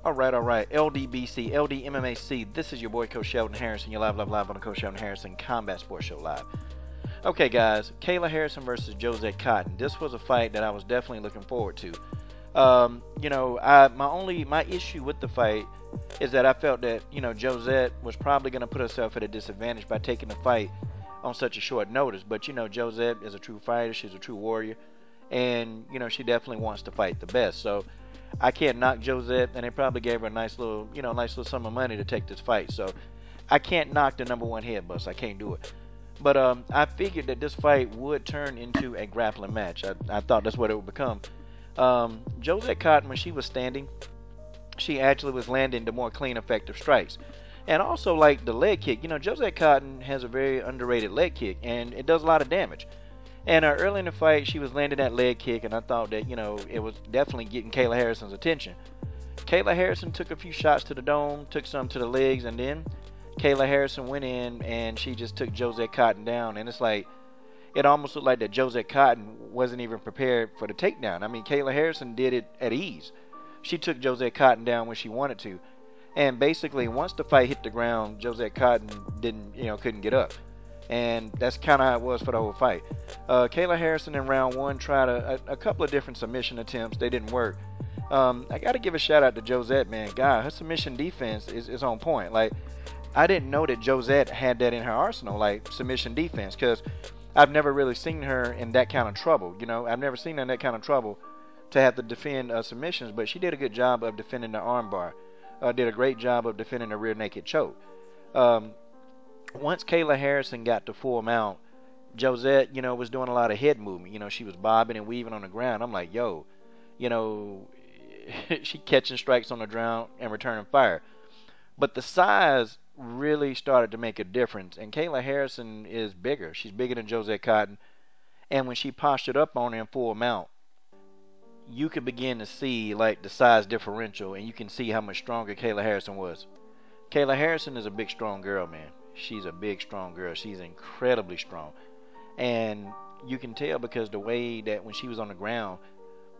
All right. LDBC, LDMMAC. This is your boy, Coach Sheldon Harrison. You're live on the Coach Sheldon Harrison Combat Sports Show Live. Okay, guys. Kayla Harrison versus Jozette Cotton. This was a fight that I was definitely looking forward to. My issue with the fight is that I felt that, Jozette was probably going to put herself at a disadvantage by taking the fight on such a short notice. But, Jozette is a true fighter. She's a true warrior. And, she definitely wants to fight the best. So I can't knock Jozette, and they probably gave her a nice little sum of money to take this fight. So I can't knock the number one head bust. I can't do it. But I figured that this fight would turn into a grappling match. I thought that's what it would become. Jozette Cotton, when she was standing, she actually was landing the more clean, effective strikes. And also, like the leg kick, Jozette Cotton has a very underrated leg kick, and it does a lot of damage. And early in the fight, she was landing that leg kick, and I thought that, it was definitely getting Kayla Harrison's attention. Kayla Harrison took a few shots to the dome, took some to the legs, and then Kayla Harrison went in, and she just took Jozette Cotton down. And it's like, it almost looked like that Jozette Cotton wasn't even prepared for the takedown. I mean, Kayla Harrison did it at ease. She took Jozette Cotton down when she wanted to. And basically, once the fight hit the ground, Jozette Cotton couldn't get up. And that's kind of how it was for the whole fight. Kayla Harrison in round one tried a couple of different submission attempts. They didn't work. I got to give a shout out to Jozette, man. God, her submission defense is on point. Like, I didn't know that Jozette had that in her arsenal, like submission defense, because I've never really seen her in that kind of trouble. I've never seen her in that kind of trouble to have to defend submissions, but she did a good job of defending the armbar. Did a great job of defending the rear naked choke. Once Kayla Harrison got to full mount, Jozette, was doing a lot of head movement. She was bobbing and weaving on the ground. I'm like, she catching strikes on the ground and returning fire. But the size really started to make a difference. And Kayla Harrison is bigger. She's bigger than Jozette Cotton. And when she postured up on her in full mount, you could begin to see like the size differential, and you can see how much stronger Kayla Harrison was. Kayla Harrison is a big, strong girl, man. She's a big, strong girl. She's incredibly strong. And you can tell because the way that when she was on the ground,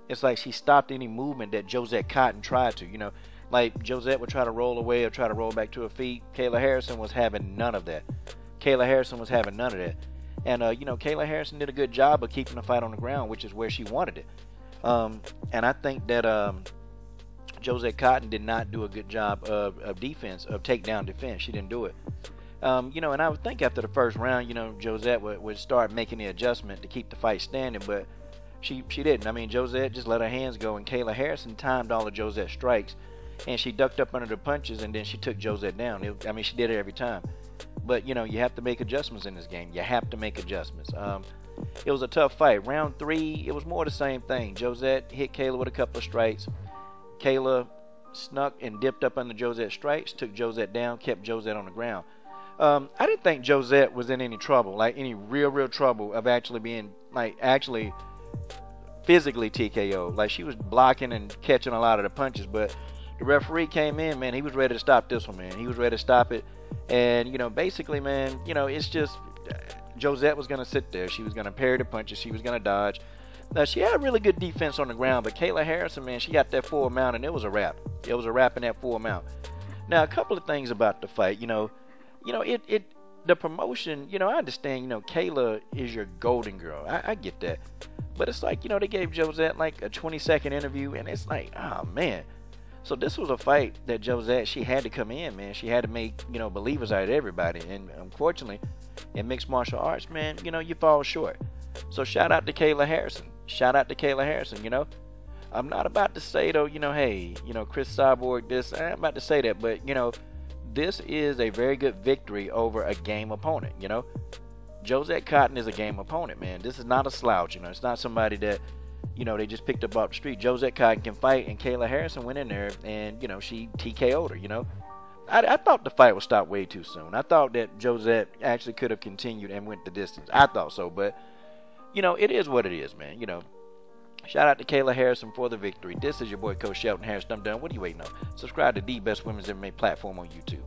it's like she stopped any movement that Jozette Cotton tried to. Like Jozette would try to roll away or try to roll back to her feet. Kayla Harrison was having none of that. And, Kayla Harrison did a good job of keeping the fight on the ground, which is where she wanted it. And I think that Jozette Cotton did not do a good job of defense, of takedown defense. She didn't do it. And I would think after the first round, Jozette would start making the adjustment to keep the fight standing, but she didn't. I mean, Jozette just let her hands go, and Kayla Harrison timed all of Jozette's strikes, and she ducked up under the punches, and then she took Jozette down. She did it every time. But, you have to make adjustments in this game. You have to make adjustments. It was a tough fight. Round three, it was more the same thing. Jozette hit Kayla with a couple of strikes. Kayla snuck and dipped up under Jozette's strikes, took Jozette down, kept Jozette on the ground. I didn't think Jozette was in any trouble, like any real trouble of actually being, actually physically TKO. Like, she was blocking and catching a lot of the punches, but the referee came in, man. He was ready to stop this one, man. He was ready to stop it. And, basically, man, it's just Jozette was going to sit there. She was going to parry the punches. She was going to dodge. Now, she had a really good defense on the ground, but Kayla Harrison, man, she got that full mount, and it was a wrap. It was a wrap in that full mount. Now, a couple of things about the fight, the promotion, I understand, Kayla is your golden girl. I get that. But it's like, they gave Jozette like a 20-second interview, and it's like, oh, man. So this was a fight that Jozette, she had to come in, man. She had to make, believers out of everybody. And unfortunately, in mixed martial arts, man, you fall short. So shout out to Kayla Harrison. I'm not about to say, though, hey, Chris Cyborg this. I'm about to say that, but, this is a very good victory over a game opponent, Jozette Cotton is a game opponent, man. This is not a slouch, It's not somebody that, they just picked up off the street. Jozette Cotton can fight, and Kayla Harrison went in there and, she TKO'd her, I thought the fight would stop way too soon. I thought that Jozette actually could have continued and went the distance. I thought so, but, it is what it is, man. Shout out to Kayla Harrison for the victory. This is your boy, Coach Sheldon Harrison. I'm done. What are you waiting on? Subscribe to the best women's MMA platform on YouTube.